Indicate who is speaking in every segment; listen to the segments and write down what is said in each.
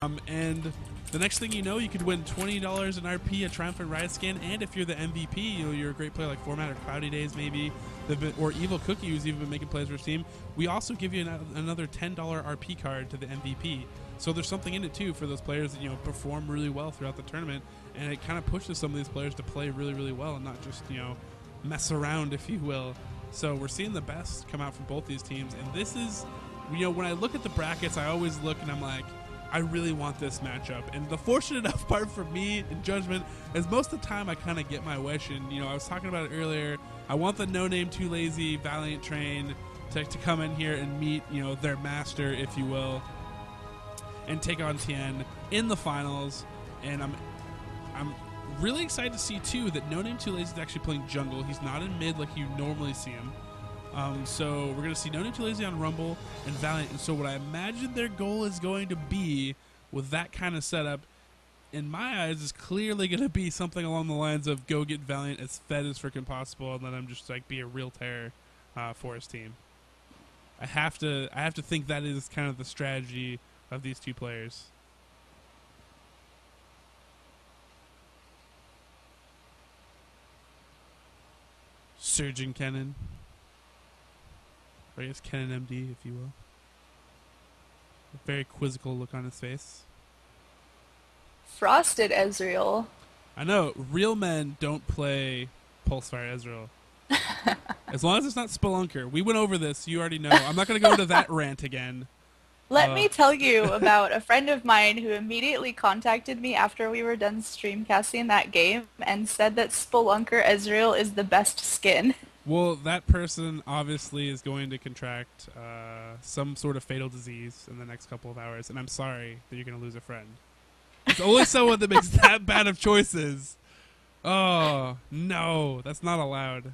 Speaker 1: And the next thing you know, you could win $20 in RP, a Triumphant Riot skin, and if you're the MVP, you're a great player like Format or Cloudy Days maybe, or Evil Cookie, who's even been making plays for his team, we also give you another $10 RP card to the MVP. So there's something in it too for those players that perform really well throughout the tournament, and it kind of pushes some of these players to play really, really well and not just mess around, if you will. So we're seeing the best come out from both these teams, and this is, when I look at the brackets, I always look and I'm like, I really want this matchup. And the fortunate enough part for me in Judgment is most of the time I kind of get my wish. And, I was talking about it earlier. I want the NoName2Lazy Valiant train to come in here and meet, their master, if you will, and take on Thien in the finals. And I'm really excited to see, too, that NoName2Lazy is actually playing jungle. He's not in mid like you normally see him. So we're going to see NoName2Lazy on Rumble and Valiant. And so what I imagine their goal is going to be with that kind of setup, in my eyes, is clearly going to be something along the lines of go get Valiant as fed as freaking possible and let him just be a real terror for his team. I have to think that is kind of the strategy of these two players. Surgeon Kennen. Or I guess Kennen MD, if you will. A very quizzical look on his face.
Speaker 2: Frosted Ezreal.
Speaker 1: I know, real men don't play Pulsefire Ezreal. As long as it's not Spelunker. We went over this, you already know. I'm not going to go into that rant again.
Speaker 2: Let me tell you about a friend of mine who immediately contacted me after we were done streamcasting that game and said that Spelunker Ezreal is the best skin.
Speaker 1: Well, that person obviously is going to contract some sort of fatal disease in the next couple of hours, and I'm sorry that you're going to lose a friend. It's only someone that makes that bad of choices. Oh, no, that's not allowed.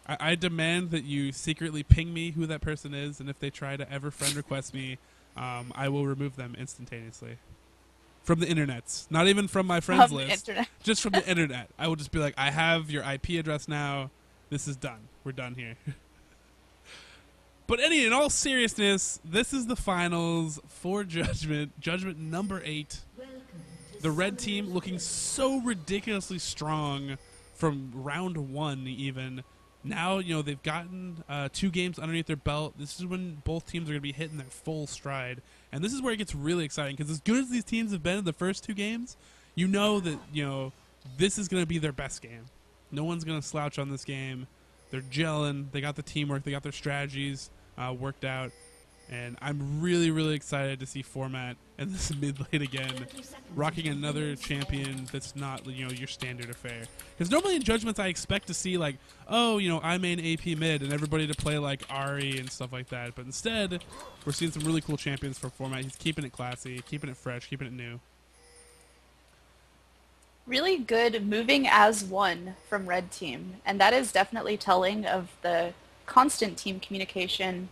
Speaker 1: I demand that you secretly ping me who that person is, and if they try to ever friend request me, I will remove them instantaneously. From the internets. Not even from my friends list. Just from the internet. I will just be like, I have your IP address now. This is done. We're done here. But in all seriousness, this is the finals for Judgment. Judgment number 8. The red team looking so ridiculously strong from round 1 even. Now, they've gotten 2 games underneath their belt. This is when both teams are going to be hitting their full stride. And this is where it gets really exciting, because as good as these teams have been in the first 2 games, that, this is going to be their best game. No one's going to slouch on this game. They're gelling. They got the teamwork. They got their strategies worked out. And I'm really, really excited to see Format in this mid lane again, rocking another champion that's not, your standard affair. Because normally in Judgments I expect to see I main AP mid and everybody to play like Ari and stuff like that. But instead, we're seeing some really cool champions for Format. He's keeping it classy, keeping it fresh, keeping it new.
Speaker 2: Really good moving as one from Red Team, and that is definitely telling of the constant team communication,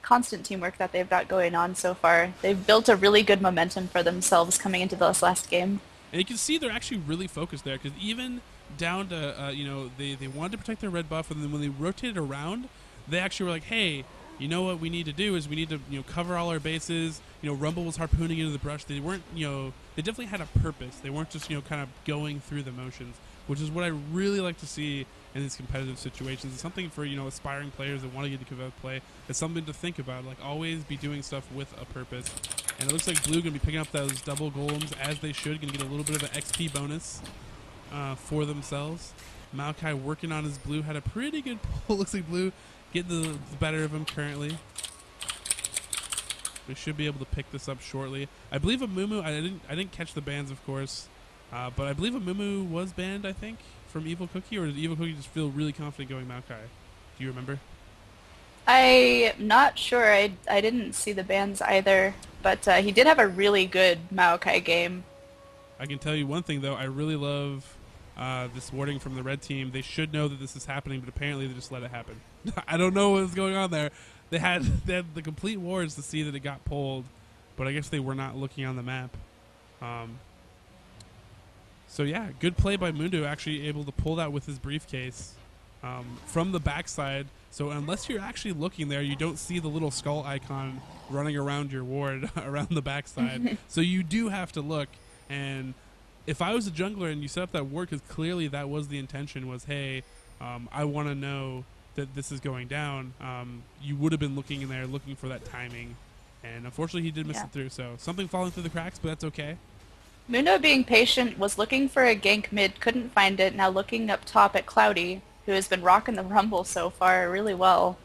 Speaker 2: constant teamwork that they've got going on so far. They've built a really good momentum for themselves coming into this last game.
Speaker 1: And you can see they're actually really focused there, because even down to, they wanted to protect their red buff, and then when they rotated around, they actually were like, hey, you know what we need to do is we need to, cover all our bases. Rumble was harpooning into the brush. They weren't, they definitely had a purpose. They weren't just, kind of going through the motions, which is what I really like to see in these competitive situations. It's something for, aspiring players that want to get to competitive play. It's something to think about. Like, always be doing stuff with a purpose. And it looks like Blue going to be picking up those double golems as they should. Going to get a little bit of an XP bonus for themselves. Maokai working on his Blue. Had a pretty good pull. Looks like Blue getting the better of him currently. We should be able to pick this up shortly. I believe Amumu, I didn't catch the bans, of course. But I believe Amumu was banned, I think, from Evil Cookie, or did Evil Cookie just feel really confident going Maokai? Do you remember?
Speaker 2: I'm not sure. I didn't see the bans either, but he did have a really good Maokai game.
Speaker 1: I can tell you one thing, though. I really love this warding from the red team. They should know that this is happening, but apparently they just let it happen. I don't know what was going on there. They had the complete wards to see that it got pulled, but I guess they were not looking on the map. So yeah, good play by Mundo, actually able to pull that with his briefcase from the backside. So unless you're actually looking there, you don't see the little skull icon running around your ward around the backside. So you do have to look. And if I was a jungler and you set up that ward, because clearly that was the intention, was, hey, I want to know that this is going down, you would have been looking in there, looking for that timing. And unfortunately, he did miss it through. So something falling through the cracks, but that's okay.
Speaker 2: Mundo, being patient, was looking for a gank mid, couldn't find it, now looking up top at Cloudy, who has been rocking the Rumble so far really well.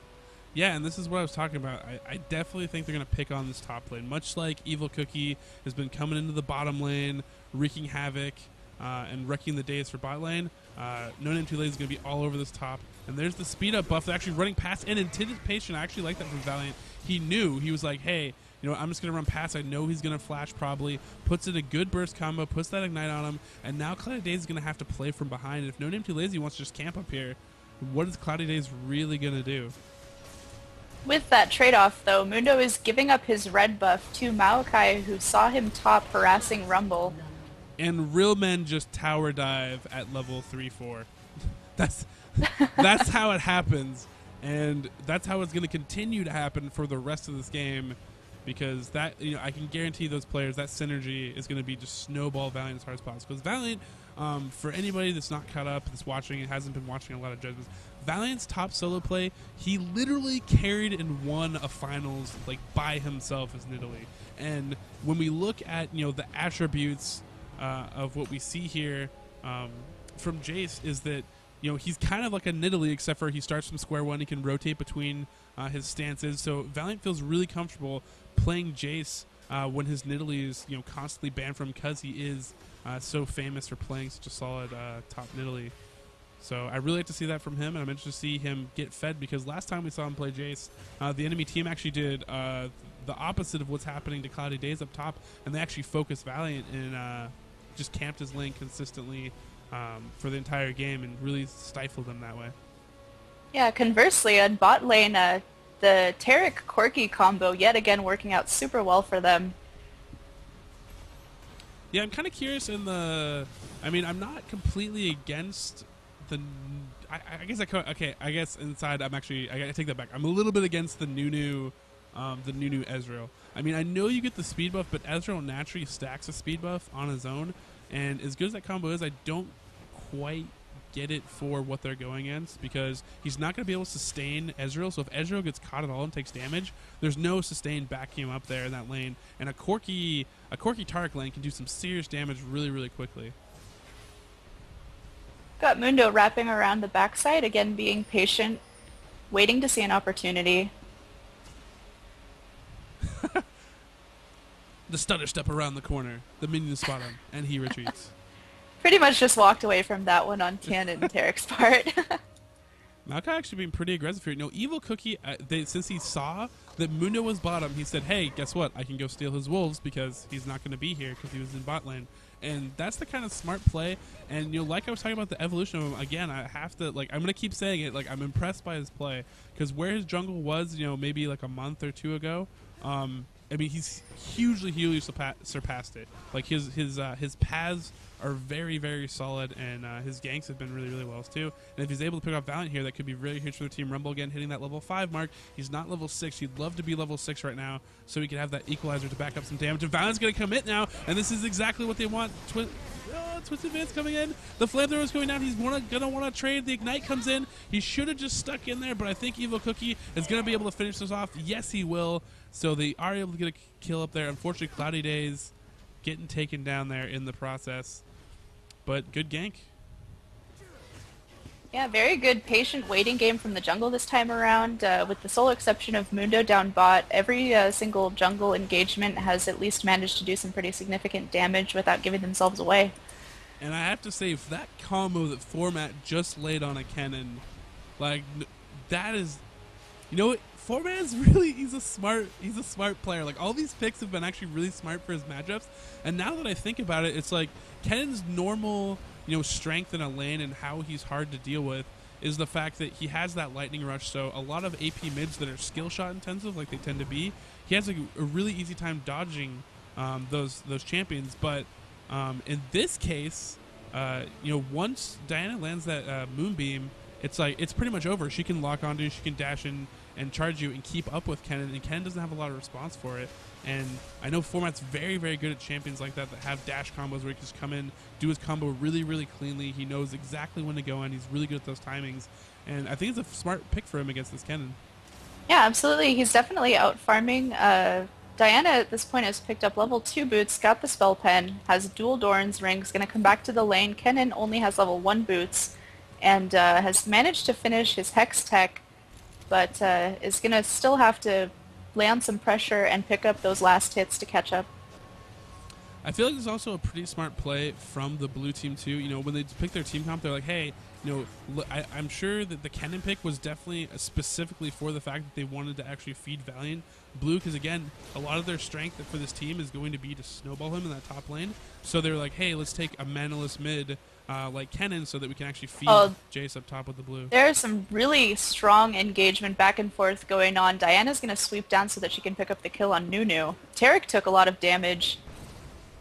Speaker 1: Yeah, and this is what I was talking about. I definitely think they're going to pick on this top lane, much like Evil Cookie has been coming into the bottom lane, wreaking havoc, and wrecking the days for bot lane. NoName2Lazy is going to be all over this top. And there's the speed up buff actually running past in anticipation. I actually like that from Valiant. He knew. He was like, hey, you know, I'm just going to run past. I know he's going to flash probably. Puts in a good burst combo, puts that ignite on him. And now Cloudy Days is going to have to play from behind. And if NoName2Lazy wants to just camp up here, what is Cloudy Days really going to do?
Speaker 2: With that trade-off, though, Mundo is giving up his red buff to Maokai, who saw him top harassing Rumble.
Speaker 1: And real men just tower dive at level 3-4. That's how it happens. And that's how it's going to continue to happen for the rest of this game. Because that, you know, I can guarantee those players that synergy is going to be just snowball Valiant as hard as possible. Because Valiant, for anybody that's not caught up, that's watching, and hasn't been watching a lot of judgments, Valiant's top solo play, he literally carried and won a finals like by himself as Nidalee. And when we look at, you know, the attributes of what we see here from Jace, is that, you know, he's kind of like a Nidalee, except for he starts from square one. He can rotate between his stances. So Valiant feels really comfortable playing Jace when his Nidalee is, you know, constantly banned from, because he is so famous for playing such a solid top Nidalee. So I really like to see that from him, and I'm interested to see him get fed, because last time we saw him play Jace, the enemy team actually did the opposite of what's happening to Cloudy Days up top, and they actually focused Valiant and just camped his lane consistently for the entire game and really stifled him that way.
Speaker 2: Yeah, conversely, on bot lane, the Taric Corki combo yet again working out super well for them.
Speaker 1: Yeah, I'm kind of curious in the... I mean, I'm not completely against the... I guess I could... Okay, I guess inside I'm actually... I take that back. I'm a little bit against the Nunu Ezreal. I mean, I know you get the speed buff, but Ezreal naturally stacks a speed buff on his own, and as good as that combo is, I don't quite get it for what they're going against, because he's not going to be able to sustain Ezreal. So if Ezreal gets caught at all and takes damage, there's no sustain backing him up there in that lane. And a Corki Taric lane can do some serious damage really, really quickly.
Speaker 2: Got Mundo wrapping around the backside, again being patient, waiting to see an opportunity.
Speaker 1: The stutter step around the corner, the minion spot him, and he retreats.
Speaker 2: Pretty much just walked away from that one on Thien and Taric's part.
Speaker 1: Maokai actually being pretty aggressive here. No, Evil Cookie, since he saw that Mundo was bottom, he said, hey, guess what? I can go steal his wolves, because he's not going to be here because he was in bot lane. And that's the kind of smart play. And, you know, like I was talking about the evolution of him, again, I have to, like, I'm going to keep saying it, like, I'm impressed by his play. Because where his jungle was, you know, maybe like a month or two ago, I mean, he's hugely surpassed it. Like, his paths are very, very solid, and his ganks have been really, really well too. And if he's able to pick up Valiant here, that could be really huge for the team. Rumble again hitting that level 5 mark. He's not level 6. He'd love to be level 6 right now, so he could have that equalizer to back up some damage. And Valiant's going to commit now, and this is exactly what they want. Twisted Vance coming in. The flamethrower is going down. He's going to want to trade. The Ignite comes in. He should have just stuck in there, but I think Evil Cookie is going to be able to finish this off. Yes, he will. So they are able to get a kill up there. Unfortunately, Cloudy Days getting taken down there in the process. But good gank.
Speaker 2: Yeah, very good patient waiting game from the jungle this time around. With the sole exception of Mundo down bot, every single jungle engagement has at least managed to do some pretty significant damage without giving themselves away.
Speaker 1: And I have to say, for that combo that Format just laid on a Kennen, like, that is, you know what? Format's really, he's a smart player. Like, all these picks have been actually really smart for his matchups. And now that I think about it, it's like Kennen's normal, you know, strength in a lane and how he's hard to deal with is the fact that he has that lightning rush. So a lot of AP mids that are skill shot intensive, like they tend to be, he has a really easy time dodging those champions. But in this case, you know, once Diana lands that Moonbeam, it's like it's pretty much over. She can lock onto you, she can dash in and charge you and keep up with Kennen, and Kennen doesn't have a lot of response for it. And I know Format's very, very good at champions like that have dash combos where he can just come in, do his combo really, really cleanly. He knows exactly when to go in. He's really good at those timings. And I think it's a smart pick for him against this Kennen.
Speaker 2: Yeah, absolutely. He's definitely out farming. Diana at this point has picked up level 2 boots, got the spell pen, has dual Doran's rings, going to come back to the lane. Kennen only has level 1 boots and has managed to finish his Hex Tech, but is going to still have to lay on some pressure and pick up those last hits to catch up.
Speaker 1: I feel like there's also a pretty smart play from the blue team too. You know, when they pick their team comp, they're like, hey, you know, I'm sure that the Kennen pick was definitely specifically for the fact that they wanted to actually feed Valiant blue, because again, a lot of their strength for this team is going to be to snowball him in that top lane. So they're like, hey, let's take a manaless mid like Kennen so that we can actually feed Jace up top with the blue.
Speaker 2: There's some really strong engagement back and forth going on. Diana's going to sweep down so that she can pick up the kill on Nunu. Taric took a lot of damage.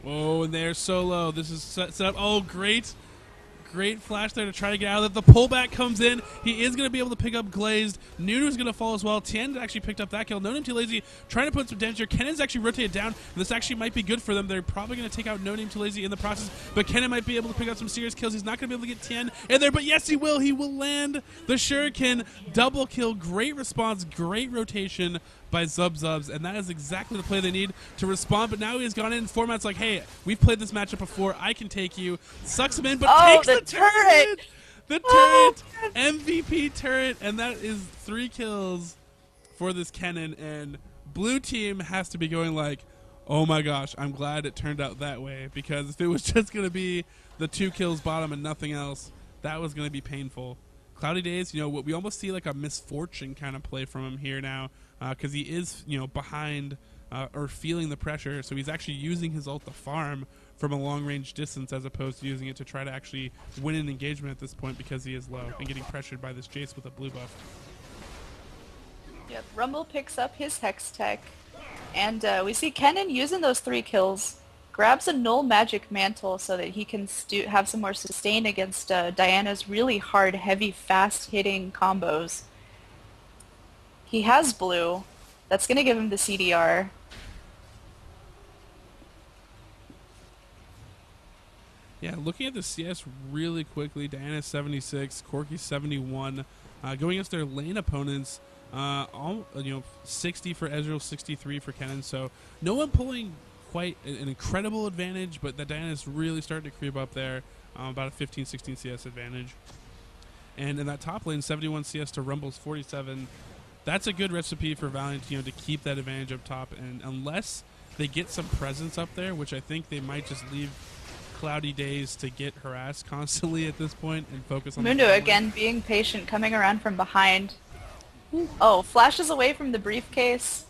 Speaker 1: Whoa, and they're so low. This is set up. Oh, great. Great flash there to try to get out of it. The pullback comes in. He is going to be able to pick up Glazed. Nunu's going to fall as well. Thien actually picked up that kill. NoName2Lazy trying to put some damage here. Kennen's actually rotated down. This actually might be good for them. They're probably going to take out NoName2Lazy in the process, but Kennen might be able to pick up some serious kills. He's not going to be able to get Thien in there, but yes, he will. He will land the Shuriken. Double kill. Great response. Great rotation by Zubs, and that is exactly the play they need to respond. But now he has gone in. Format's like, hey, we've played this matchup before. I can take you. Sucks him in, but takes the turret. The turret, MVP turret, and that is 3 kills for this Kennen. And blue team has to be going like, oh my gosh, I'm glad it turned out that way, because if it was just going to be the 2 kills bottom and nothing else, that was going to be painful. Cloudy Days, you know, we almost see like a misfortune kind of play from him here now, because he is, you know, behind or feeling the pressure, so he's actually using his ult to farm from a long-range distance as opposed to using it to try to actually win an engagement at this point because he is low and getting pressured by this Jace with a blue buff.
Speaker 2: Yep, Rumble picks up his Hex Tech, and we see Kennen using those 3 kills, grabs a null magic mantle so that he can have some more sustain against Diana's really hard, heavy, fast-hitting combos. He has blue. That's going to give him the CDR.
Speaker 1: Yeah, looking at the CS really quickly, Diana 76, Corki 71, going against their lane opponents, 60 for Ezreal, 63 for Kennen. So no one pulling quite an incredible advantage, but that Diana's really starting to creep up there, about a 15-16 CS advantage. And in that top lane, 71 CS to Rumble's 47. That's a good recipe for Valiant, you know, to keep that advantage up top. And unless they get some presence up there, which I think they might just leave Cloudy Days to get harassed constantly at this point and focus on
Speaker 2: Mundo again being patient, coming around from behind. Oh, flashes away from the briefcase.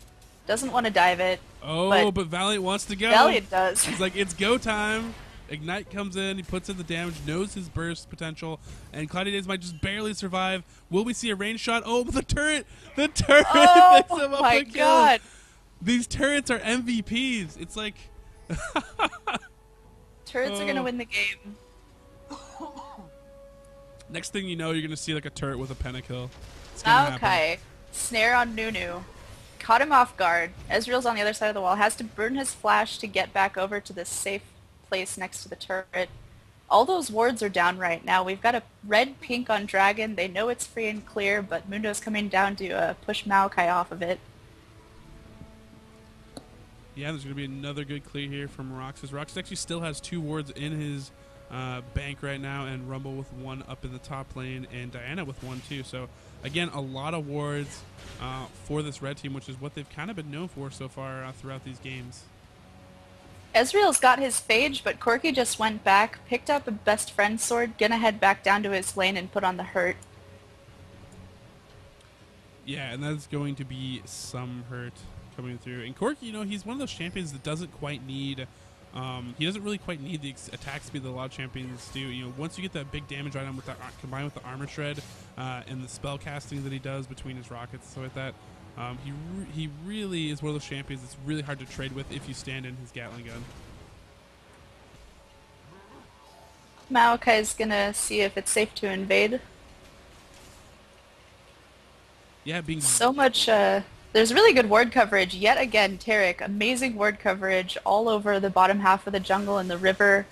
Speaker 2: Doesn't want to dive it.
Speaker 1: Oh, but Valiant wants to go.
Speaker 2: Valiant does.
Speaker 1: He's like, it's go time. Ignite comes in, he puts in the damage, knows his burst potential, and Cloudy Days might just barely survive. Will we see a range shot? Oh, the turret! The turret picks him up
Speaker 2: my God.
Speaker 1: These turrets are MVPs. It's like...
Speaker 2: Turrets are going to win the game.
Speaker 1: Next thing you know, you're going to see like a turret with a pentakill.
Speaker 2: Okay. Snare on Nunu. Caught him off guard. Ezreal's on the other side of the wall. Has to burn his flash to get back over to this safe place next to the turret. All those wards are down right now. We've got a red-pink on Dragon. They know it's free and clear, but Mundo's coming down to push Maokai off of it.
Speaker 1: Yeah, there's going to be another good clear here from Roxas. Roxas actually still has 2 wards in his bank right now, and Rumble with 1 up in the top lane, and Diana with 1 too. So, again, a lot of wards for this red team, which is what they've kind of been known for so far throughout these games.
Speaker 2: Ezreal's got his Phage, but Corki just went back, picked up a best friend sword, gonna head back down to his lane and put on the hurt.
Speaker 1: Yeah, and that's going to be some hurt coming through. And Corki, you know, he's one of those champions that doesn't quite need... he doesn't really quite need the attack speed that a lot of champions do. You know, once you get that big damage on him with that, combined with the armor shred and the spell casting that he does between his rockets and stuff like that, he really is one of those champions that's really hard to trade with if you stand in his Gatling gun.
Speaker 2: Maokai's gonna see if it's safe to invade.
Speaker 1: Yeah, being
Speaker 2: So much, there's really good ward coverage. Yet again, Tarek, amazing ward coverage all over the bottom half of the jungle and the river.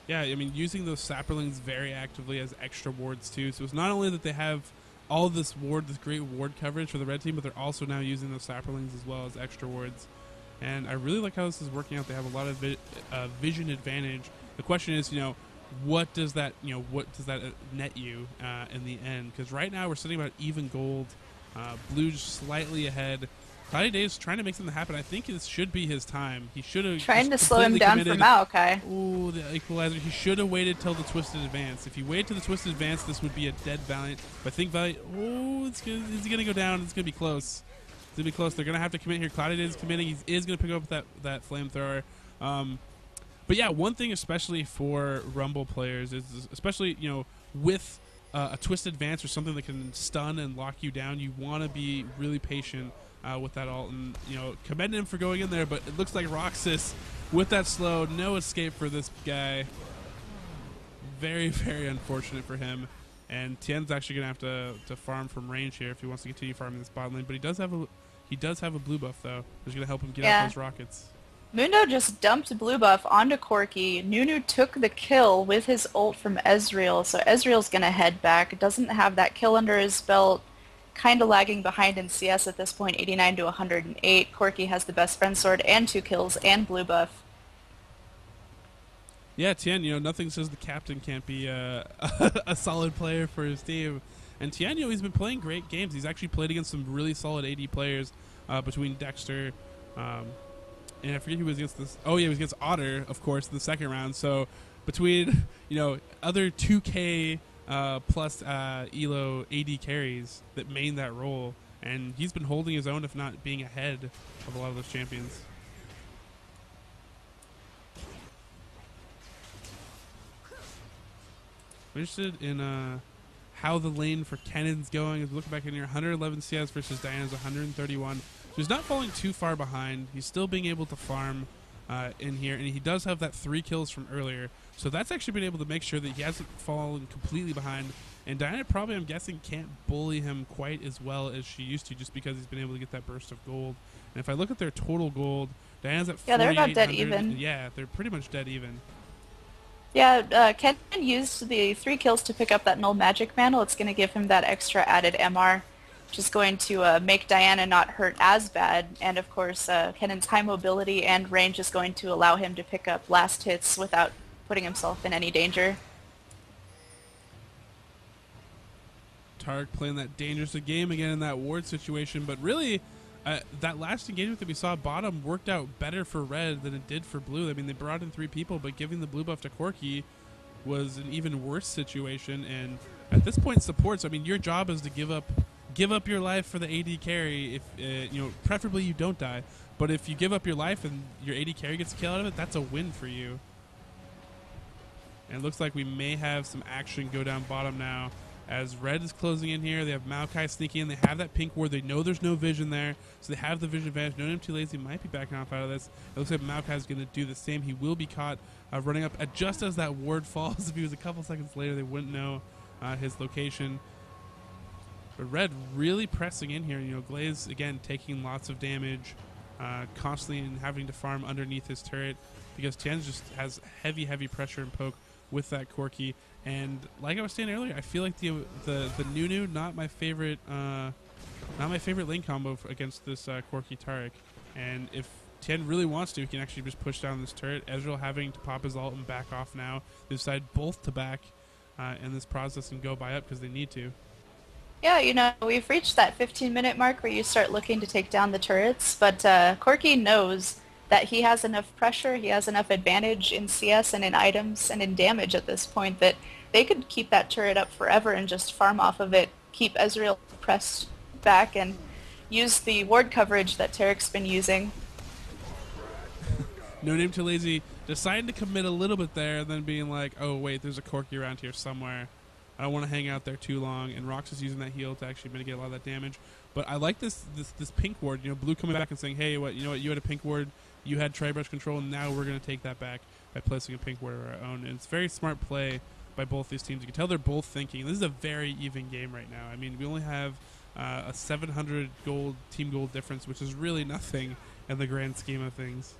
Speaker 1: Yeah, I mean, using those sapperlings very actively as extra wards too. So it's not only that they have all this ward, this great ward coverage for the red team, but they're also now using those sapperlings as well as extra wards. And I really like how this is working out. They have a lot of vision advantage. The question is, what does that, net you in the end? Because right now we're sitting about even gold. Blue slightly ahead. Cloudy Dave's trying to make something happen. I think this should be his time. He should have
Speaker 2: Trying to slow him down for Maokai.
Speaker 1: Ooh, the equalizer. He should have waited till the twisted advance. If he waited till the twisted advance, this would be a dead Valiant. But I think Valiant. Oh, is he going to go down? It's going to be close. It's going to be close. They're going to have to commit here. Cloudy Dave is committing. He is going to pick up that flamethrower. But yeah, one thing especially for Rumble players is, especially with a twisted advance or something that can stun and lock you down, you want to be really patient with that ult, and commend him for going in there. But it looks like Roxas with that slow, no escape for this guy. Very, very unfortunate for him. And Thien's actually gonna have to farm from range here if he wants to continue farming this bot lane. But he does have a blue buff though, which is gonna help him get out those rockets.
Speaker 2: Mundo just dumped blue buff onto Corki. Nunu took the kill with his ult from Ezreal, so Ezreal's gonna head back. Doesn't have that kill under his belt. Kind of lagging behind in CS at this point, 89 to 108. Corki has the best friend sword and 2 kills and blue buff.
Speaker 1: Yeah, Thien, nothing says the captain can't be a solid player for his team. And Thien, he's been playing great games. He's actually played against some really solid AD players between Dexter, and I forget who was against this. Oh, yeah, he was against Otter, of course, in the second round. So between, other 2K plus Elo AD carries that main that role, and he's been holding his own, if not being ahead of a lot of those champions. I'm interested in how the lane for Kennen's going. As we look back in here, 111 CS versus Diana's 131. So he's not falling too far behind. He's still being able to farm in here, and he does have that 3 kills from earlier. So that's actually been able to make sure that he hasn't fallen completely behind. And Diana probably, I'm guessing, can't bully him quite as well as she used to, just because he's been able to get that burst of gold. And if I look at their total gold, Diana's at 4,800.
Speaker 2: Yeah, they're about dead even.
Speaker 1: Yeah, they're pretty much dead even.
Speaker 2: Yeah, Ken used the 3 kills to pick up that null magic mantle. It's going to give him that extra added MR, which is going to make Diana not hurt as bad. And of course, Kennen's high mobility and range is going to allow him to pick up last hits without putting himself in any danger.
Speaker 1: Tarek playing that dangerous game again in that ward situation, but really that last engagement that we saw bottom worked out better for red than it did for blue. I mean, they brought in 3 people, but giving the blue buff to Corki was an even worse situation. And at this point, supports, I mean, your job is to give up your life for the AD carry. If preferably you don't die, but if you give up your life and your AD carry gets a kill out of it, that's a win for you. And it looks like we may have some action go down bottom now, as red is closing in here. They have Maokai sneaking in. They have that pink ward. They know there's no vision there, so they have the vision advantage. NoName2Lazy might be backing off out of this. It looks like Maokai is going to do the same. He will be caught running up just as that ward falls. If he was a couple seconds later, they wouldn't know his location. But red really pressing in here. Glaze, again, taking lots of damage, constantly and having to farm underneath his turret, because Thien just has heavy, heavy pressure and poke with that Corki. And like I was saying earlier, I feel like the Nunu not my favorite lane combo against this Corki Tarek. And if Thien really wants to, he can actually just push down this turret. Ezreal having to pop his ult and back off now. They decide both to back in this process and go buy up because they need to.
Speaker 2: Yeah, we've reached that 15-minute mark where you start looking to take down the turrets, but Corki knows that he has enough pressure, he has enough advantage in CS and in items and in damage at this point that they could keep that turret up forever and just farm off of it, keep Ezreal pressed back, and use the ward coverage that Tarek's been using.
Speaker 1: NoName2Lazy deciding to commit a little bit there, and then being like, oh wait, there's a Corki around here somewhere. I don't want to hang out there too long, and Rox is using that heal to actually mitigate a lot of that damage. But I like this pink ward. Blue coming back and saying, hey, you had a pink ward, you had tri-brush control, and now we're going to take that back by placing a pink ward of our own. And it's very smart play by both these teams. You can tell they're both thinking. This is a very even game right now. I mean, we only have a 700 gold team gold difference, which is really nothing in the grand scheme of things.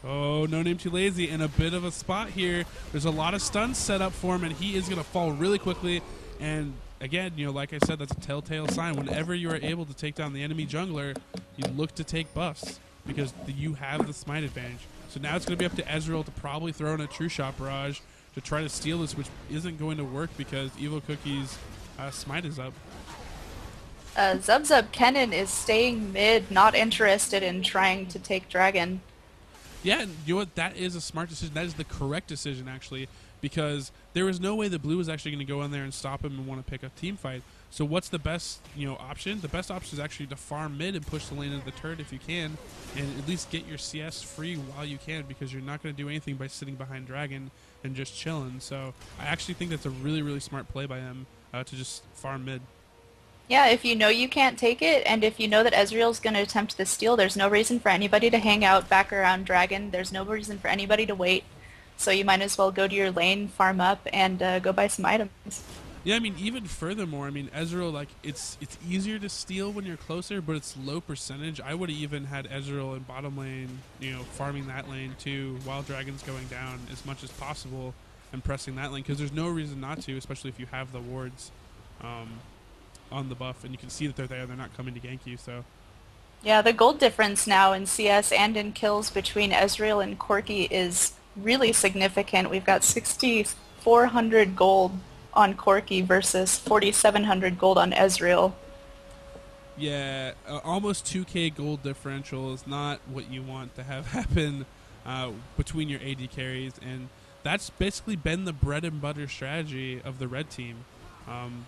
Speaker 1: Oh, NoName2Lazy in a bit of a spot here. There's a lot of stuns set up for him, and he is going to fall really quickly. And again, you know, like I said, that's a telltale sign. Whenever you are able to take down the enemy jungler, you look to take buffs because you have the smite advantage. So now it's going to be up to Ezreal to probably throw in a true shot barrage to try to steal this, which isn't going to work because Evil Cookie's smite is up.
Speaker 2: Zub Kennen is staying mid, not interested in trying to take Dragon.
Speaker 1: Yeah, and you know what? That is a smart decision. That is the correct decision, actually, because there was no way the blue was actually going to go in there and stop him and want to pick a team fight. So what's the best, option? The best option is actually to farm mid and push the lane into the turret if you can, and at least get your CS free while you can, because you're not going to do anything by sitting behind Dragon and just chilling. So I actually think that's a really, really smart play by him to just farm mid.
Speaker 2: Yeah, if you know you can't take it, and if you know that Ezreal's going to attempt the steal, there's no reason for anybody to hang out back around Dragon. There's no reason for anybody to wait. So you might as well go to your lane, farm up, and go buy some items.
Speaker 1: Yeah, I mean, even furthermore, I mean, Ezreal, like, it's easier to steal when you're closer, but it's low percentage. I would have even had Ezreal in bottom lane, farming that lane too, while Dragon's going down as much as possible and pressing that lane, because there's no reason not to, especially if you have the wards on the buff, and you can see that they're there. They're not coming to gank you, so.
Speaker 2: Yeah, the gold difference now in CS and in kills between Ezreal and Corki is really significant. We've got 6,400 gold on Corki versus 4,700 gold on Ezreal.
Speaker 1: Yeah, almost 2k gold differential is not what you want to have happen between your AD carries, and that's basically been the bread and butter strategy of the red team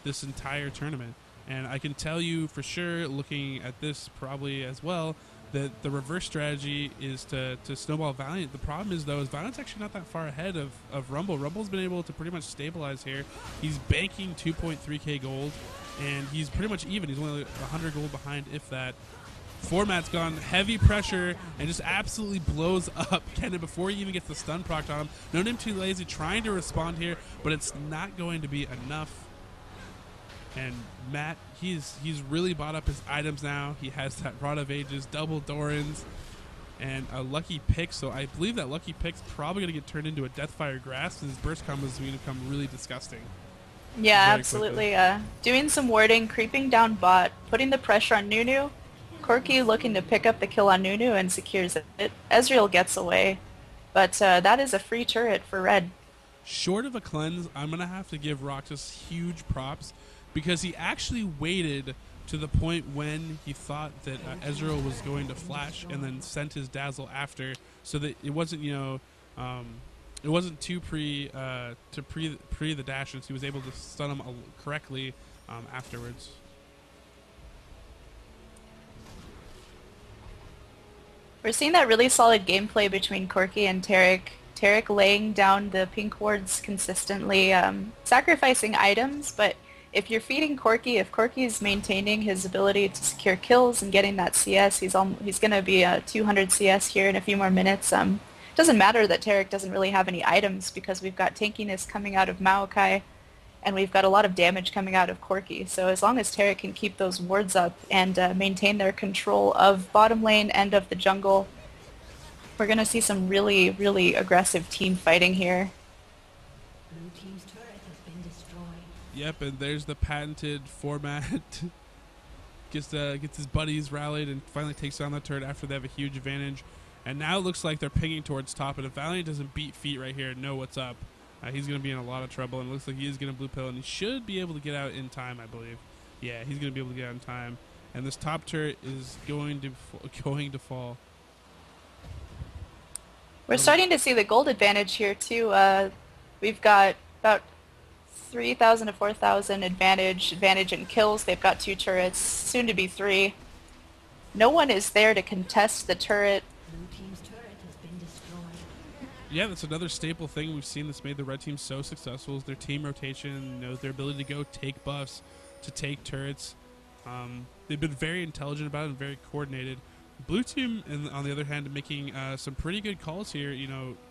Speaker 1: this entire tournament. And I can tell you for sure, looking at this probably as well, that the reverse strategy is to snowball Valiant. The problem is, though, is Valiant's actually not that far ahead of Rumble. Rumble's been able to pretty much stabilize here. He's banking 2.3k gold, and he's pretty much even. He's only 100 gold behind, if that. Format's gone heavy pressure and just absolutely blows up Kennen before he even gets the stun proc on him. NoName2Lazy trying to respond here, but it's not going to be enough. And Matt, he's really bought up his items now. He has that Rod of Ages, double Dorans, and a Lucky Pick. So I believe that Lucky Pick's probably going to get turned into a Deathfire Grasp, and his burst combo is going to become really disgusting.
Speaker 2: Yeah, absolutely. Doing some warding, creeping down bot, putting the pressure on Nunu. Corki looking to pick up the kill on Nunu and secures it. Ezreal gets away, but that is a free turret for red.
Speaker 1: Short of a cleanse, I'm going to have to give Roxas huge props, because he actually waited to the point when he thought that Ezreal was going to flash, and then sent his dazzle after, so that it wasn't it wasn't too pre the dash, and so he was able to stun him correctly afterwards.
Speaker 2: We're seeing that really solid gameplay between Corki and Taric. Taric laying down the pink wards consistently, sacrificing items, but if you're feeding Corki, if Corki's maintaining his ability to secure kills and getting that CS, he's going to be 200 CS here in a few more minutes. It doesn't matter that Taric doesn't really have any items, because we've got tankiness coming out of Maokai, and we've got a lot of damage coming out of Corki. So as long as Taric can keep those wards up and maintain their control of bottom lane and of the jungle, we're going to see some really, really aggressive team fighting here.
Speaker 3: Blue team's turret has been destroyed.
Speaker 1: Yep, and there's the patented format. gets his buddies rallied and finally takes down the turret after they have a huge advantage. And now it looks like they're pinging towards top, and if Valiant doesn't beat feet right here and know what's up, he's going to be in a lot of trouble, and it looks like he is going to blue pill, and he should be able to get out in time, I believe. Yeah, he's going to be able to get out in time. And this top turret is going to fall.
Speaker 2: We're starting to see the gold advantage here, too. We've got about 3,000 to 4,000 advantage in kills. They've got 2 turrets, soon to be 3. No one is there to contest the turret.
Speaker 3: Blue team's turret has been destroyed.
Speaker 1: Yeah, that's another staple thing we've seen that's made the red team so successful, is their team rotation, their ability to go take buffs, to take turrets. They've been very intelligent about it and very coordinated. Blue team, on the other hand, making some pretty good calls here.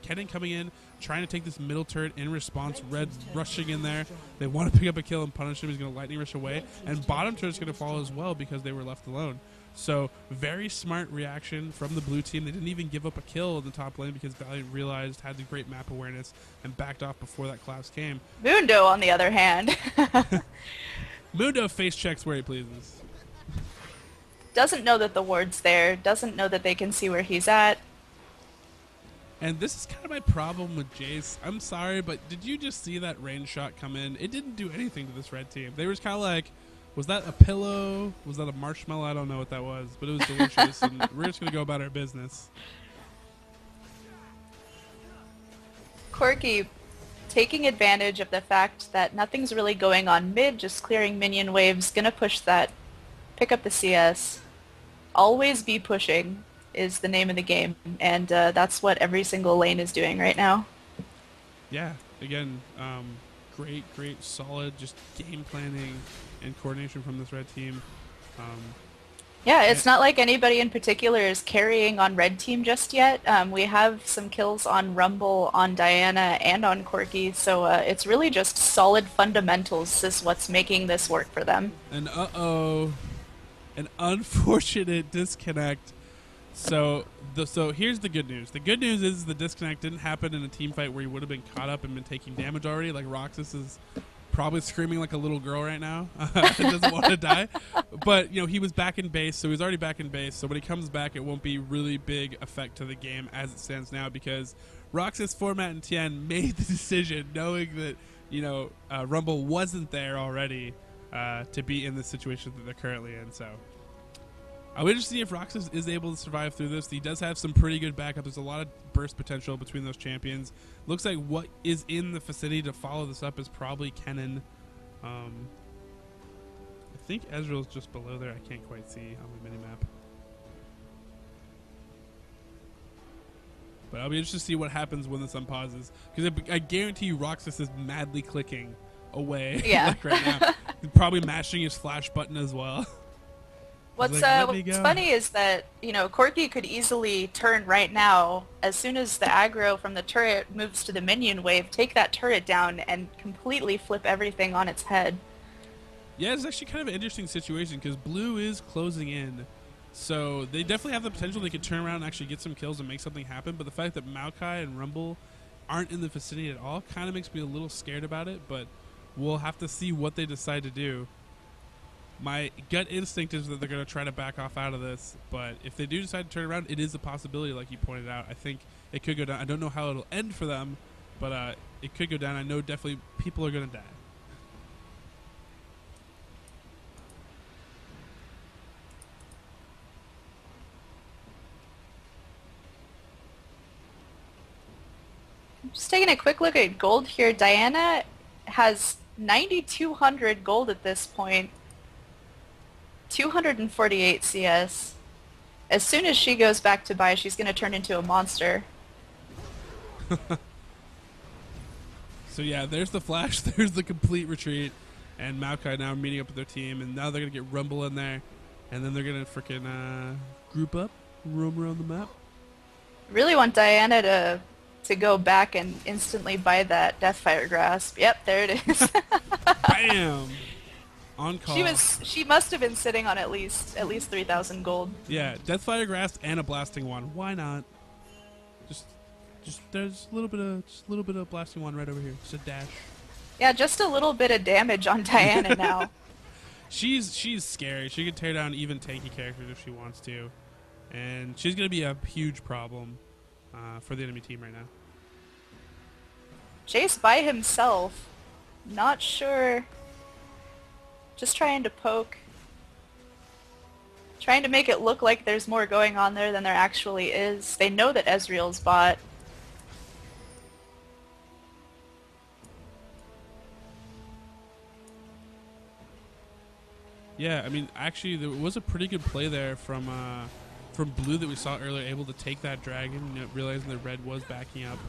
Speaker 1: Kennen coming in, trying to take this middle turret in response. Red rushing in there. They want to pick up a kill and punish him. He's going to lightning rush away. And bottom turret's going to fall as well because they were left alone. So very smart reaction from the blue team. They didn't even give up a kill in the top lane because Valiant realized had the great map awareness and backed off before that collapse came.
Speaker 2: Mundo, on the other hand,
Speaker 1: Mundo face checks where he pleases.
Speaker 2: doesn't know that the ward's there, doesn't know that they can see where he's at.
Speaker 1: And this is kind of my problem with Jace. I'm sorry, but did you just see that range shot come in? It didn't do anything to this red team. They were just kind of like, was that a pillow? Was that a marshmallow? I don't know what that was, but it was delicious, and we're just going to go about our business.
Speaker 2: Corki taking advantage of the fact that nothing's really going on mid, just clearing minion waves, gonna push that, pick up the CS. Always be pushing is the name of the game, and that's what every single lane is doing right now.
Speaker 1: Yeah, again, great, solid, just game planning and coordination from this red team.
Speaker 2: Yeah, it's not like anybody in particular is carrying on red team just yet. We have some kills on Rumble, on Diana, and on Corki, so it's really just solid fundamentals is what's making this work for them.
Speaker 1: And an unfortunate disconnect. So here's the good news. The good news is the disconnect didn't happen in a team fight where he would have been caught up and been taking damage already. Like Roxas is probably screaming like a little girl right now. Doesn't want to die. But, he was back in base, so he's already back in base. So when he comes back, it won't be really big effect to the game as it stands now because Roxas, Format, and Thien made the decision knowing that, Rumble wasn't there already to be in the situation that they're currently in. So I'll be interested to see if Roxas is able to survive through this. He does have some pretty good backup. There's a lot of burst potential between those champions. Looks like what is in the vicinity to follow this up is probably Kennen. I think Ezreal's just below there. I can't quite see on the minimap. But I'll be interested to see what happens when this unpauses. Because I guarantee you Roxas is madly clicking away like right now. He's probably mashing his flash button as well.
Speaker 2: What's funny is that, Corki could easily turn right now as soon as the aggro from the turret moves to the minion wave, take that turret down and completely flip everything on its head.
Speaker 1: Yeah, it's actually kind of an interesting situation because blue is closing in. So they definitely have the potential they could turn around and actually get some kills and make something happen. But the fact that Maokai and Rumble aren't in the vicinity at all kind of makes me a little scared about it. But we'll have to see what they decide to do. My gut instinct is that they're going to try to back off out of this, but if they do decide to turn around, it is a possibility, like you pointed out. I think it could go down. I don't know how it'll end for them, but it could go down. I know definitely people are going to die.
Speaker 2: Just taking a quick look at gold here. Diana has 9,200 gold at this point. 248 CS. As soon as she goes back to buy, she's going to turn into a monster.
Speaker 1: So yeah, there's the flash, there's the complete retreat, and Maokai now meeting up with their team, and now they're going to get Rumble in there, and then they're going to freaking group up, roam around the map.
Speaker 2: Really want Diana to go back and instantly buy that Deathfire Grasp. Yep, there it is.
Speaker 1: Bam! On call.
Speaker 2: She must have been sitting on at least 3,000 gold.
Speaker 1: Yeah, Deathfire Grasp and a Blasting Wand. Why not? Just there's a little bit of Blasting Wand right over here. Just a dash.
Speaker 2: Yeah, just a little bit of damage on Diana now.
Speaker 1: She's scary. She can tear down even tanky characters if she wants to, and she's gonna be a huge problem for the enemy team right now.
Speaker 2: Jace by himself. Not sure. Just trying to poke. Trying to make it look like there's more going on there than there actually is. They know that Ezreal's bot.
Speaker 1: Yeah, I mean, actually, there was a pretty good play there from blue that we saw earlier, able to take that dragon, realizing that red was backing up.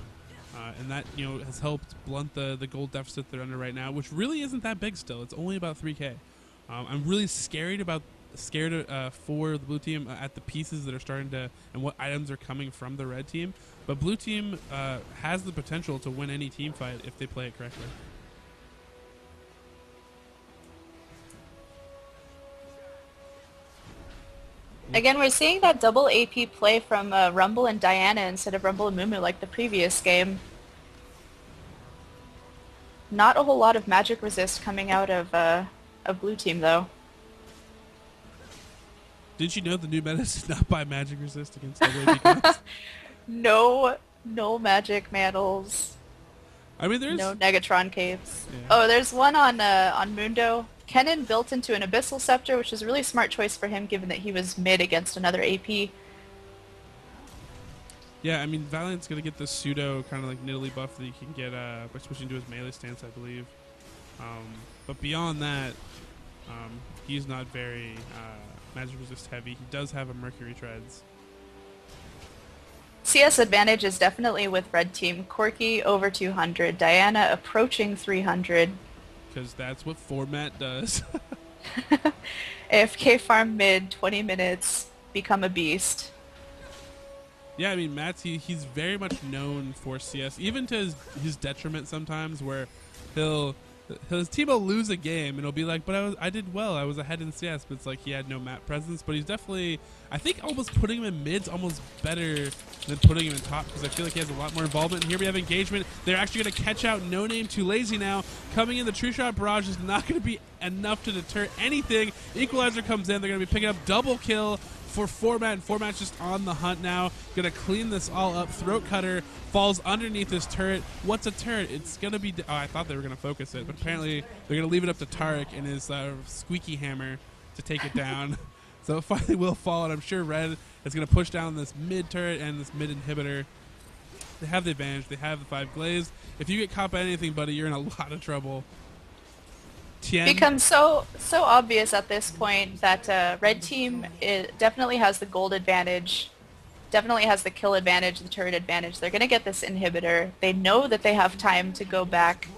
Speaker 1: And that, has helped blunt the gold deficit they're under right now, which really isn't that big still. It's only about 3K. I'm really scared about scared for the blue team at the pieces that are starting to and what items are coming from the red team. But blue team has the potential to win any team fight if they play it correctly.
Speaker 2: Again, we're seeing that double AP play from Rumble and Diana instead of Rumble and Mumu like the previous game. Not a whole lot of magic resist coming out of blue team though.
Speaker 1: Did you know the new meta does not buy magic resist against double AP cards?
Speaker 2: No magic mantles.
Speaker 1: I mean, there's
Speaker 2: No Negatron caves.
Speaker 1: Yeah.
Speaker 2: Oh, there's one on Mundo. Kennen built into an Abyssal Scepter, which is a really smart choice for him given that he was mid against another AP.
Speaker 1: Yeah, I mean, Valiant's going to get the pseudo kind of like Nidalee buff that you can get by switching to his melee stance, I believe. But beyond that, he's not very magic resist heavy. He does have a Mercury Treads.
Speaker 2: CS advantage is definitely with red team. Corki over 200, Diana approaching 300.
Speaker 1: Because that's what format does.
Speaker 2: AFK farm mid, 20 minutes, become a beast.
Speaker 1: Yeah, I mean, Matt's, he's very much known for CS, even to his detriment sometimes, where his team will lose a game and it'll be like, but I did well, I was ahead in CS, but it's like he had no map presence. But he's definitely, I think almost putting him in mid's almost better than putting him in top, because I feel like he has a lot more involvement. And here we have engagement. They're actually going to catch out NoName2Lazy now. Coming in, the True Shot Barrage is not going to be enough to deter anything. Equalizer comes in, they're going to be picking up double kill for Format, and Format's just on the hunt now. Gonna clean this all up. Throat Cutter falls underneath this turret. What's a turret? It's gonna be... Oh, I thought they were gonna focus it, but apparently they're gonna leave it up to Tarek and his squeaky hammer to take it down. So it finally will fall, and I'm sure Red is gonna push down this mid turret and this mid inhibitor. They have the advantage. They have the 5 glaze. If you get caught by anything, buddy, you're in a lot of trouble. Thien.
Speaker 2: Becomes so obvious at this point that red team definitely has the gold advantage, definitely has the kill advantage, the turret advantage. They're going to get this inhibitor. They know that they have time to go back,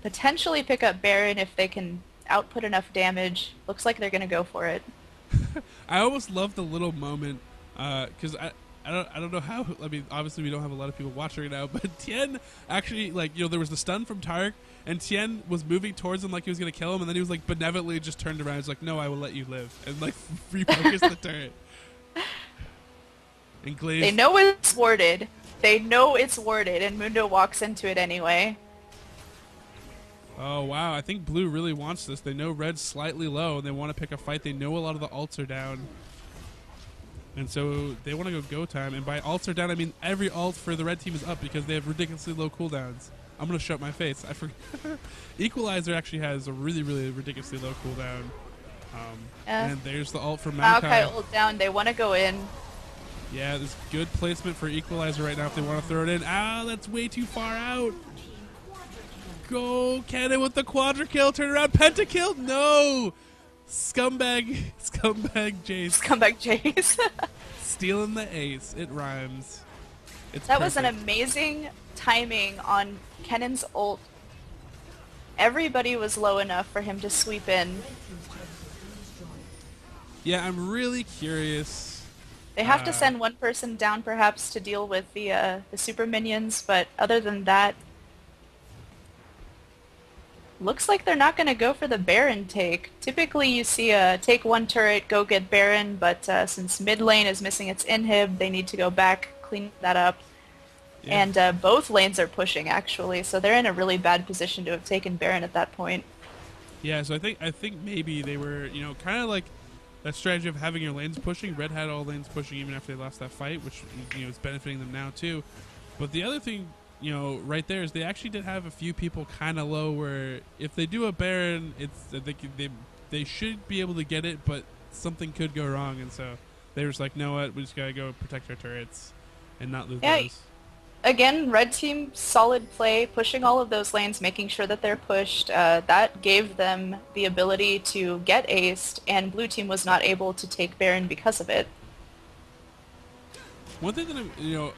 Speaker 2: potentially pick up Baron if they can output enough damage. Looks like they're going to go for it.
Speaker 1: I almost love the little moment because I don't know how. I mean, obviously we don't have a lot of people watching right now, but Thien actually, like, you know, there was the stun from Tarek, and Thien was moving towards him like he was gonna kill him, and then he was like benevolently just turned around. He's like, "No, I will let you live," and like refocused the turret. And Glaze.
Speaker 2: They know it's warded. They know it's warded, and Mundo walks into it anyway.
Speaker 1: Oh wow, I think Blue really wants this. They know Red's slightly low, and they want to pick a fight. They know a lot of the ults are down. And so they want to go time. And by ults are down, I mean every ult for the red team is up because they have ridiculously low cooldowns. I'm going to shut my face. I forgot. Equalizer actually has a really, really ridiculously low cooldown. And there's the ult from Maokai.
Speaker 2: Maokai ult down. They want to go in.
Speaker 1: Yeah, there's good placement for Equalizer right now if they want to throw it in. Ah, that's way too far out. Go, Kennen with the quadra kill. Turn around. Pentakill. No. Scumbag Jace.
Speaker 2: Scumbag Jace.
Speaker 1: Stealing the ace. It rhymes. It's
Speaker 2: that
Speaker 1: perfect.
Speaker 2: was an amazing timing on Kennen's ult. Everybody was low enough for him to sweep in.
Speaker 1: Yeah, I'm really curious.
Speaker 2: They have to send one person down perhaps to deal with the super minions, but other than that, looks like they're not going to go for the Baron take. Typically you see take one turret, go get Baron, but since mid lane is missing its inhib, they need to go back, clean that up. Yeah. And both lanes are pushing actually, so they're in a really bad position to have taken Baron at that point.
Speaker 1: Yeah, so I think maybe they were, you know, kind of like that strategy of having your lanes pushing. Red had all lanes pushing even after they lost that fight, which, you know, is benefiting them now too. But the other thing, you know, right there is they actually did have a few people kind of low where if they do a Baron, they should be able to get it, but something could go wrong, and so they were just like, know what, we just gotta go protect our turrets and not lose those.
Speaker 2: Again, red team solid play, pushing all of those lanes, making sure that they're pushed. That gave them the ability to get aced, and blue team was not able to take Baron because of it.
Speaker 1: One thing that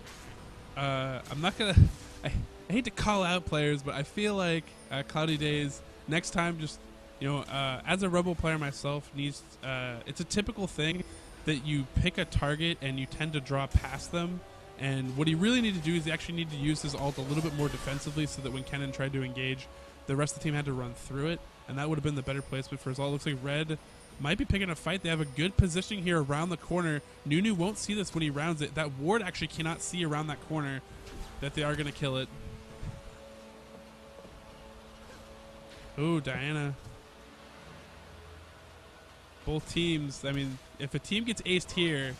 Speaker 1: I'm not gonna. I hate to call out players, but I feel like Cloudy Days next time just As a Rebel player myself, it's a typical thing that you pick a target and you tend to draw past them. And what you really need to do is you actually need to use his ult a little bit more defensively so that when Kennen tried to engage, the rest of the team had to run through it. And that would have been the better placement for his ult. Looks like Red might be picking a fight. They have a good positioning here around the corner. Nunu won't see this when he rounds it. That ward actually cannot see around that corner that they are going to kill it. Ooh, Diana. Both teams, I mean, if a team gets aced here,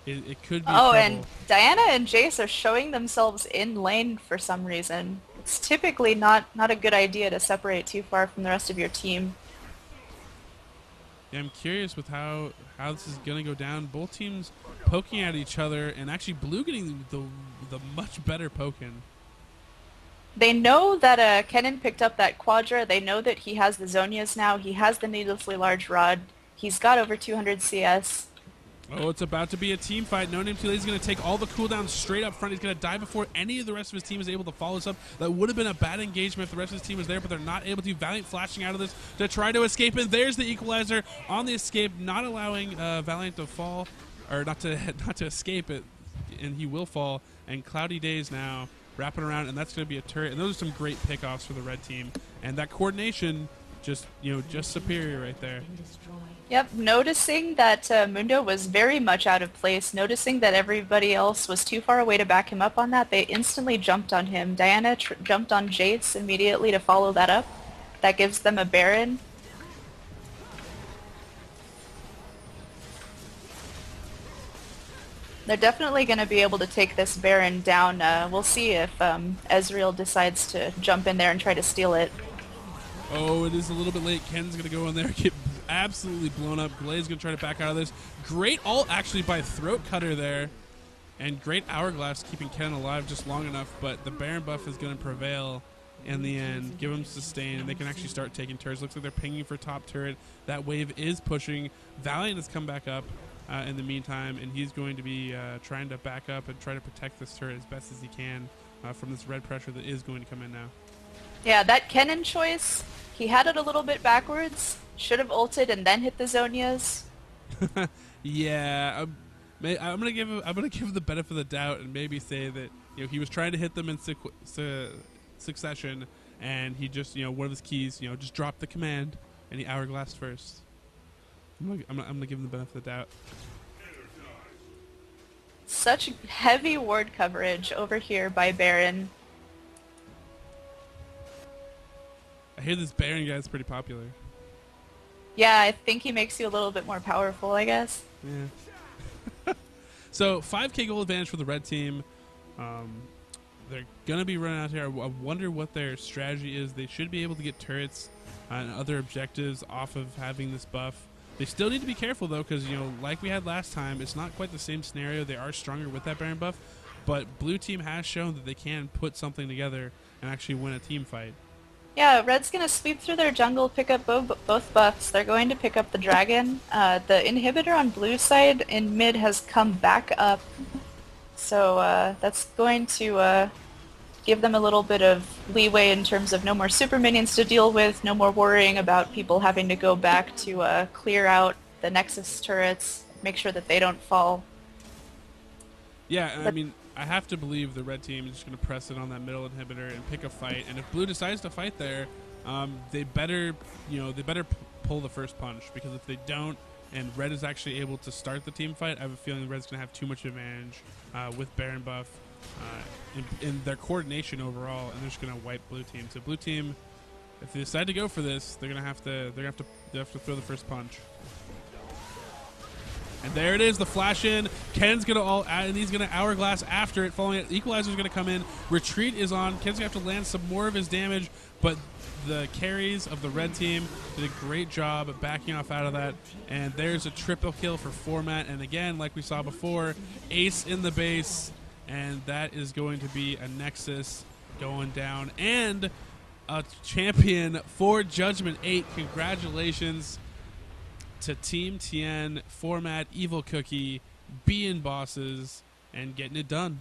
Speaker 1: it could be trouble.
Speaker 2: And Diana and Jace are showing themselves in lane for some reason. It's typically not a good idea to separate too far from the rest of your team.
Speaker 1: Yeah, I'm curious with how this is going to go down. Both teams poking at each other, and actually Blue getting the much better poking.
Speaker 2: They know that Kennen picked up that Quadra. They know that he has the Zonias now. He has the needlessly large rod. He's got over 200 CS.
Speaker 1: Oh, it's about to be a team fight. NoName2Lazy is going to take all the cooldowns straight up front. He's going to die before any of the rest of his team is able to follow this up. That would have been a bad engagement if the rest of his team was there, but they're not able to. Valiant flashing out of this to try to escape, and there's the equalizer on the escape, not allowing Valiant to fall, or not to escape it, and he will fall. And Cloudy Days now wrapping around, and that's going to be a turret. And those are some great pickoffs for the red team, and that coordination just superior right there.
Speaker 2: Yep, noticing that Mundo was very much out of place, noticing that everybody else was too far away to back him up on that, they instantly jumped on him. Diana jumped on Jace immediately to follow that up. That gives them a Baron. They're definitely going to be able to take this Baron down. We'll see if Ezreal decides to jump in there and try to steal it.
Speaker 1: Oh, it is a little bit late. Ken's going to go in there, get absolutely blown up. Glade's going to try to back out of this. Great ult actually by Throat Cutter there. And great Hourglass keeping Ken alive just long enough, but the Baron buff is going to prevail in the end. Give him sustain, and they can actually start taking turrets. Looks like they're pinging for top turret. That wave is pushing. Valiant has come back up in the meantime, and he's going to be trying to back up and try to protect this turret as best as he can from this red pressure that is going to come in now.
Speaker 2: Yeah, that Kennen choice, he had it a little bit backwards. Should have ulted and then hit the Zonias.
Speaker 1: Yeah, I'm gonna give him the benefit of the doubt and maybe say that he was trying to hit them in succession, and he just one of his keys just dropped the command and he hourglassed first. I'm gonna give him the benefit of the doubt.
Speaker 2: Such heavy ward coverage over here by Baron.
Speaker 1: I hear this Baron guy is pretty popular.
Speaker 2: Yeah, I think he makes you a little bit more powerful, I guess.
Speaker 1: Yeah. So 5k goal advantage for the red team. They're going to be running out here. I wonder what their strategy is. They should be able to get turrets and other objectives off of having this buff. They still need to be careful, though, because, like we had last time, it's not quite the same scenario. They are stronger with that Baron buff, but blue team has shown that they can put something together and actually win a team fight.
Speaker 2: Yeah, Red's going to sweep through their jungle, pick up both buffs. They're going to pick up the dragon. The inhibitor on blue side in mid has come back up. So that's going to give them a little bit of leeway in terms of no more super minions to deal with, no more worrying about people having to go back to clear out the Nexus turrets, make sure that they don't fall.
Speaker 1: Yeah, I mean, I have to believe the red team is just going to press it on that middle inhibitor and pick a fight. And if blue decides to fight there, they better pull the first punch, because if they don't, and red is actually able to start the team fight, I have a feeling red's going to have too much advantage with Baron buff in their coordination overall, and they're just going to wipe blue team. So blue team, if they decide to go for this, they're going to have to throw the first punch. And there it is, the flash in. Ken's going to and he's going to hourglass after it, following it. Equalizer's going to come in. Retreat is on. Ken's going to have to land some more of his damage, but the carries of the red team did a great job of backing off out of that. And there's a triple kill for Format. And again, like we saw before, ace in the base. And that is going to be a Nexus going down. And a champion for Judgment 8. Congratulations to Team Thien, Format, Evil Cookie, being bosses, and getting it done.